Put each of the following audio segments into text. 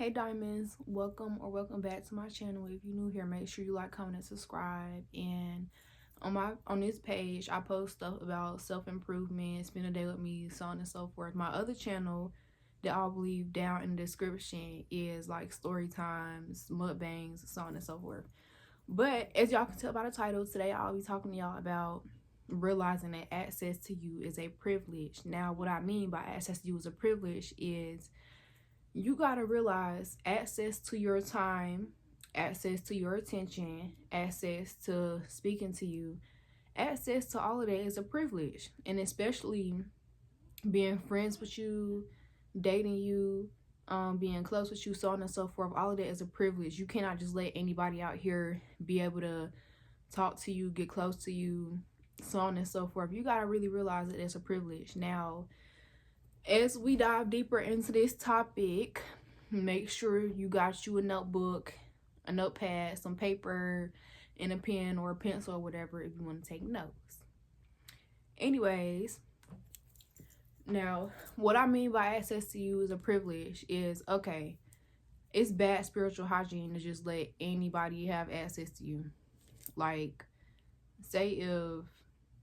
Hey diamonds, welcome back to my channel. If you're new here, make sure you like, comment, and subscribe. And on this page, I post stuff about self-improvement, spend a day with me, so on and so forth. My other channel that I'll leave down in the description is like story times, mukbangs, so on and so forth. But as y'all can tell by the title, today I'll be talking to y'all about realizing that access to you is a privilege. Now, what I mean by access to you is a privilege is you gotta realize access to your time, access to your attention, access to speaking to you, access to all of that is a privilege. And especially being friends with you, dating you, being close with you, so on and so forth, all of that is a privilege. You cannot just let anybody out here be able to talk to you, get close to you, so on and so forth. You gotta really realize that it's a privilege. Now, as we dive deeper into this topic, make sure you got you a notebook, a notepad, some paper, and a pen or a pencil or whatever if you want to take notes. Anyways, now what I mean by access to you is a privilege is, okay, it's bad spiritual hygiene to just let anybody have access to you. Like, say if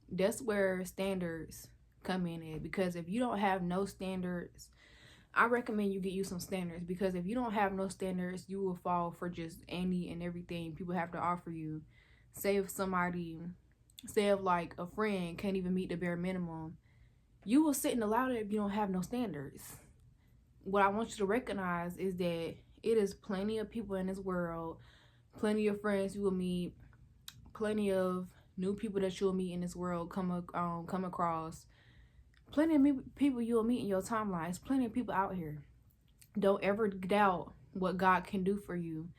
that's where standards come in at, because if you don't have no standards, I recommend you get you some standards, because if you don't have no standards, you will fall for just any and everything people have to offer you. Say if like a friend can't even meet the bare minimum, you will sit and allow that if you don't have no standards. What I want you to recognize is that it is plenty of people in this world, plenty of friends you will meet, plenty of new people that you'll meet in this world, come across. Plenty of people you'll meet in your timeline. There's plenty of people out here. Don't ever doubt what God can do for you.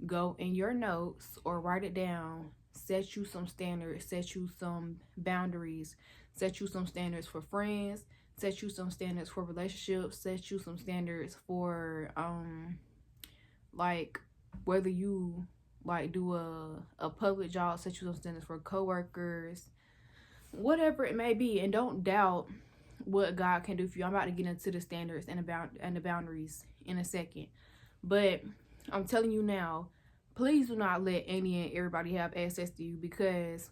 Go in your notes or write it down. Set you some standards. Set you some boundaries. Set you some standards for friends. Set you some standards for relationships. Set you some standards for like whether you like do a public job. Set you some standards for coworkers. Whatever it may be, and don't doubt what God can do for you. I'm about to get into the standards and the boundaries in a second, but I'm telling you now, please do not let any and everybody have access to you, because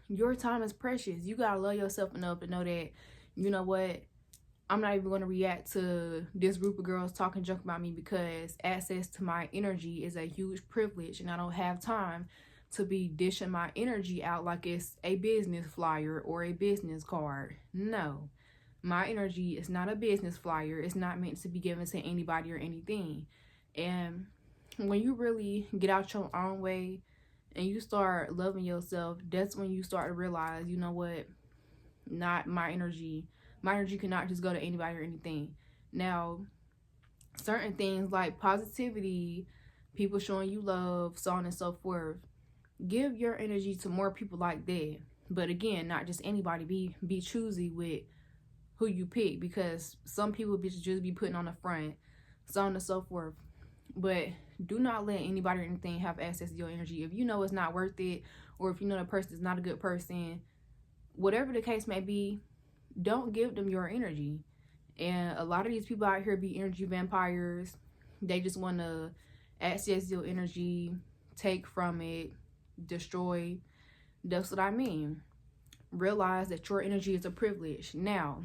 your time is precious. You gotta love yourself enough to know that, you know what, I'm not even going to react to this group of girls talking junk about me, because access to my energy is a huge privilege, and I don't have time to be dishing my energy out like it's a business flyer or a business card. No, my energy is not a business flyer. It's not meant to be given to anybody or anything. And when you really get out your own way and you start loving yourself, that's when you start to realize, you know what, not my energy. My energy cannot just go to anybody or anything. Now, certain things like positivity, people showing you love, so on and so forth, give your energy to more people like that. But again, not just anybody. Be choosy with who you pick, because some people just be putting on the front, so on and so forth. But do not let anybody or anything have access to your energy. If you know it's not worth it, or if you know the person is not a good person, whatever the case may be, don't give them your energy. And a lot of these people out here be energy vampires. They just want to access your energy, take from it, destroy. That's what I mean. Realize that your energy is a privilege. Now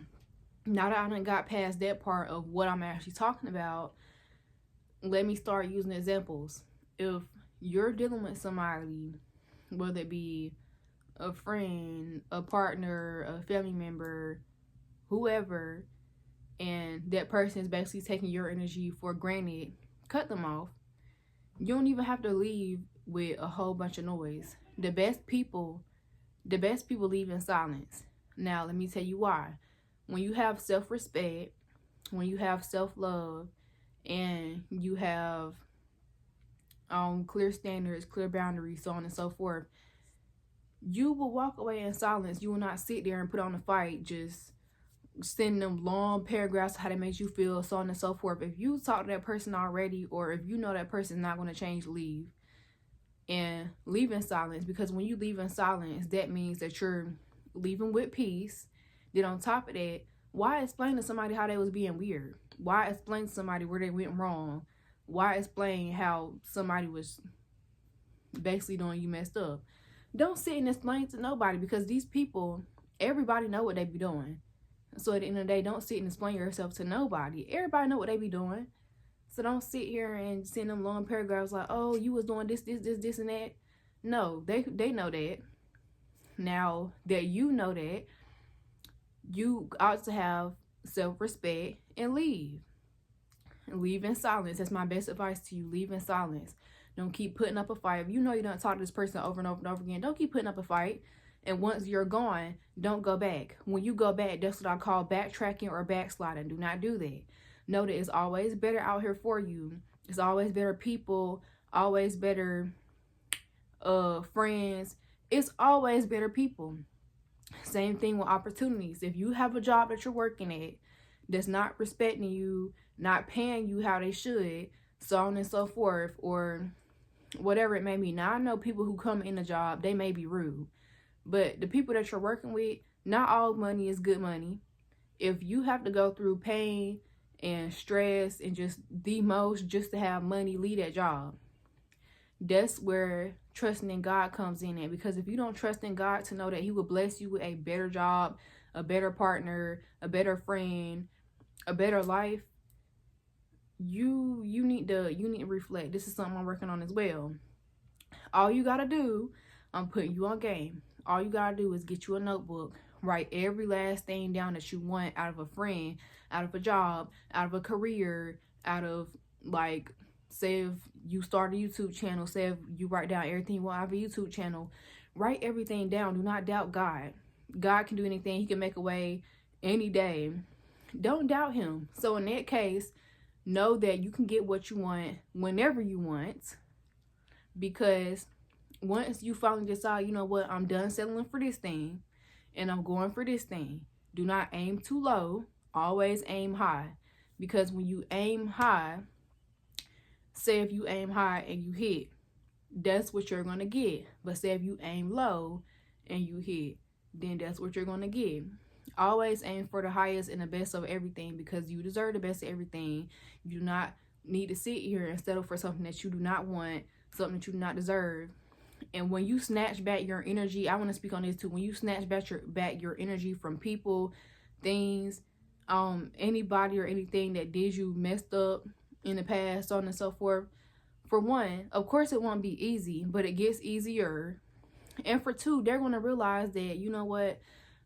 that I done got past that part of what I'm actually talking about, let me start using examples. If you're dealing with somebody, whether it be a friend, a partner, a family member, whoever, and that person is basically taking your energy for granted, cut them off. You don't even have to leave with a whole bunch of noise. The best people leave in silence. Now, let me tell you why. When you have self-respect, when you have self-love, and you have clear standards, clear boundaries, so on and so forth, you will walk away in silence. You will not sit there and put on a fight, just sending them long paragraphs how that makes you feel, so on and so forth. If you talk to that person already, or if you know that person is not going to change, leave. And leave in silence, because when you leave in silence, that means that you're leaving with peace. Then on top of that, why explain to somebody how they was being weird? Why explain to somebody where they went wrong? Why explain how somebody was basically doing you messed up? Don't sit and explain to nobody, because these people, everybody know what they be doing. So at the end of the day, don't sit and explain yourself to nobody. Everybody know what they be doing. So don't sit here and send them long paragraphs like, oh, you was doing this, and that. No, they know that. Now that you know that, you ought to have self-respect and leave. Leave in silence. That's my best advice to you. Leave in silence. Don't keep putting up a fight. If you know you don't talk to this person over and over and over again, don't keep putting up a fight. And once you're gone, don't go back. When you go back, that's what I call backtracking or backsliding. Do not do that. Know that it's always better out here for you. It's always better people, always better friends. It's always better people. Same thing with opportunities. If you have a job that you're working at that's not respecting you, not paying you how they should, so on and so forth, or whatever it may be. Now, I know people who come in a job, they may be rude, but the people that you're working with, not all money is good money. If you have to go through pain and stress and just the most just to have money, leave that job. That's where trusting in God comes in at. Because if you don't trust in God to know that he will bless you with a better job, a better partner, a better friend, a better life, you need to reflect. This is something I'm working on as well. All you gotta do, I'm putting you on game. All you gotta do is get you a notebook, write every last thing down that you want out of a friend, out of a job, out of a career, out of, like, say if you start a YouTube channel, say if you write down everything you want out of a YouTube channel, write everything down. Do not doubt God. God can do anything. He can make a way any day. Don't doubt him. So in that case, know that you can get what you want whenever you want, because once you finally decide, you know what, I'm done settling for this thing and I'm going for this thing, do not aim too low. Always aim high. Because when you aim high, say if you aim high and you hit, that's what you're going to get. But say if you aim low and you hit, then that's what you're going to get. Always aim for the highest and the best of everything, because you deserve the best of everything. You do not need to sit here and settle for something that you do not want, something that you do not deserve. And when you snatch back your energy, I want to speak on this too. When you snatch back your energy from people, things, anybody or anything that did you messed up in the past, so on and so forth. For one, of course it won't be easy, but it gets easier. And for two, they're going to realize that, you know what,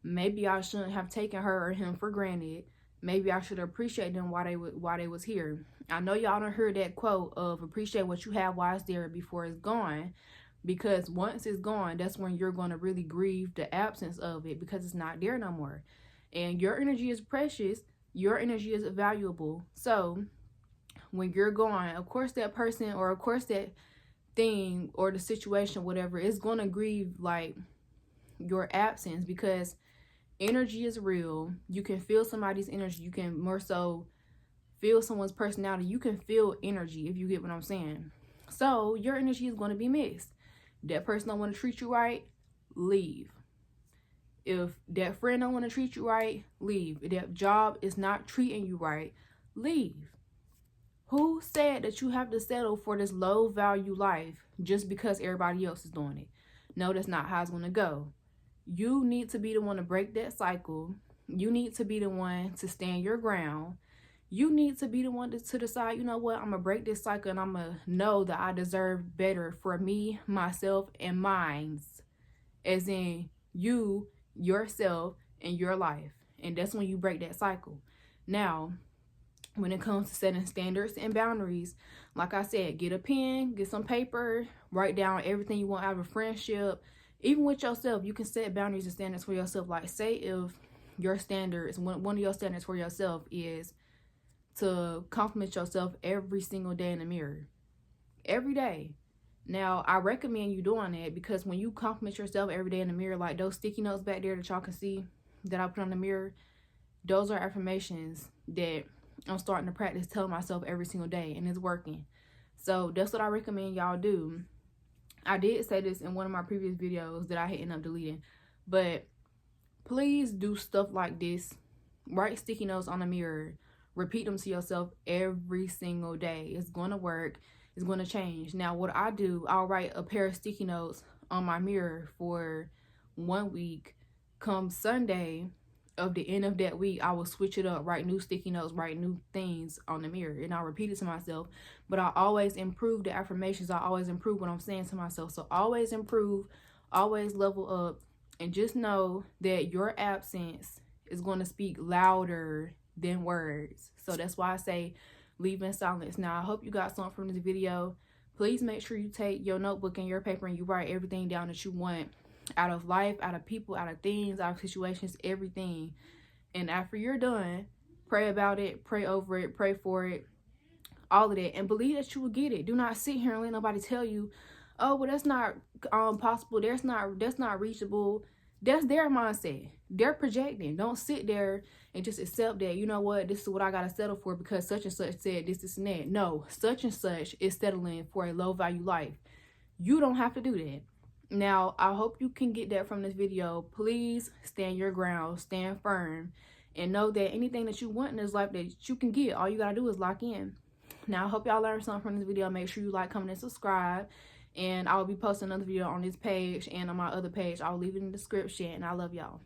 maybe I shouldn't have taken her or him for granted. Maybe I should appreciate them while they was here. I know y'all done heard that quote of appreciate what you have while it's there before it's gone. Because once it's gone, that's when you're going to really grieve the absence of it, because it's not there no more. And your energy is precious. Your energy is valuable. So when you're gone, of course that person, or of course that thing or the situation, whatever, is going to grieve like your absence, because energy is real. You can feel somebody's energy. You can more so feel someone's personality. You can feel energy, if you get what I'm saying. So your energy is going to be missed. That person don't want to treat you right, leave. If that friend don't want to treat you right, leave. If that job is not treating you right, leave. Who said that you have to settle for this low value life just because everybody else is doing it? No, that's not how it's going to go. You need to be the one to break that cycle. You need to be the one to stand your ground. You need to be the one to decide, you know what, I'm going to break this cycle and I'm going to know that I deserve better for me, myself, and mines. As in you, yourself, and your life. And that's when you break that cycle. Now, when it comes to setting standards and boundaries, like I said, get a pen, get some paper, write down everything you want out of a friendship. Even with yourself, you can set boundaries and standards for yourself. Like, say if your standards, one of your standards for yourself is to compliment yourself every single day in the mirror. Every day. Now, I recommend you doing that, because when you compliment yourself every day in the mirror, like those sticky notes back there that y'all can see that I put on the mirror, those are affirmations that I'm starting to practice telling myself every single day, and it's working. So that's what I recommend y'all do. I did say this in one of my previous videos that I had ended up deleting, but please do stuff like this. Write sticky notes on the mirror. Repeat them to yourself every single day. It's going to work. It's going to change. Now, what I do, I'll write a pair of sticky notes on my mirror for 1 week. Come Sunday of the end of that week, I will switch it up, write new sticky notes, write new things on the mirror, and I'll repeat it to myself. But I always improve the affirmations. I always improve what I'm saying to myself. So always improve, always level up, and just know that your absence is going to speak louder than words. So that's why I say leave in silence. Now, I hope you got something from this video. Please make sure you take your notebook and your paper and you write everything down that you want out of life, out of people, out of things, out of situations, everything. And after you're done, pray about it, pray over it, pray for it, all of that, and believe that you will get it. Do not sit here and let nobody tell you, oh, well, that's not possible, that's not reachable. That's their mindset. They're projecting. Don't sit there and just accept that, you know what, this is what I gotta settle for because such and such said this and that. No, such and such is settling for a low value life. You don't have to do that. Now, I hope you can get that from this video. Please stand your ground, stand firm, and know that anything that you want in this life that you can get, all you gotta do is lock in. Now, I hope y'all learned something from this video. Make sure you like, comment, and subscribe. And I'll be posting another video on this page and on my other page. I'll leave it in the description. And I love y'all.